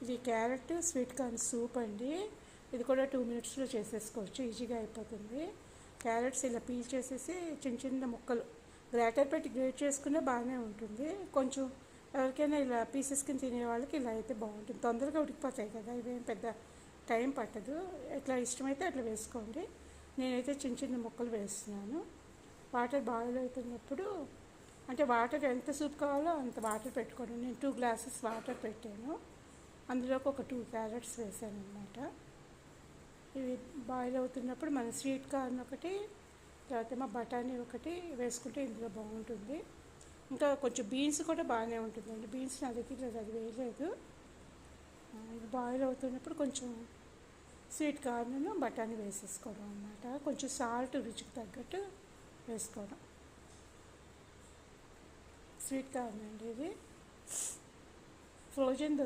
ఇది carrot sweet corn soup అండి. ఇది కూడా 2 మినిట్స్లో చేసేసుకోవచ్చు, ఈజీగా అయిపోతుంది. క్యారెట్స్ ఇలా పీల్ చేసేసి చిన్న చిన్న ముక్కలు గ్రేటర్ పెట్టి గ్రేట్ చేసుకునే బాగానే ఉంటుంది. కొంచెం ఎవరికైనా ఇలా పీసెస్ కింద తినే వాళ్ళకి ఇలా అయితే బాగుంటుంది. తొందరగా ఉడికిపోతాయి కదా, ఇవేం పెద్ద టైం పట్టదు. ఎట్లా ఇష్టమైతే అట్లా వేసుకోండి. నేనైతే చిన్న చిన్న ముక్కలు వేస్తున్నాను. వాటర్ బాయిల్ అవుతున్నప్పుడు, అంటే వాటర్ ఎంత సూప్ కావాలో అంత వాటర్ పెట్టుకోండి. నేను 2 గ్లాసెస్ వాటర్ పెట్టాను. అందులోకి ఒక 2 క్యారెట్స్ వేసాను అనమాట. ఇవి బాయిల్ అవుతున్నప్పుడు మన స్వీట్ కార్న్ ఒకటి, తర్వాత మా బఠానీ ఒకటి వేసుకుంటే ఇందులో బాగుంటుంది. ఇంకా కొంచెం బీన్స్ కూడా బాగానే ఉంటుందండి. బీన్స్ నా దగ్గర అది వేయలేదు. ఇది బాయిల్ అవుతున్నప్పుడు కొంచెం స్వీట్ కార్న్ బఠానీ వేసేసుకోవడం అన్నమాట. కొంచెం సాల్ట్ రుచికి తగ్గట్టు వేసుకోవడం. స్వీట్ కార్న్ అండి ఇది, ఫ్రోజన్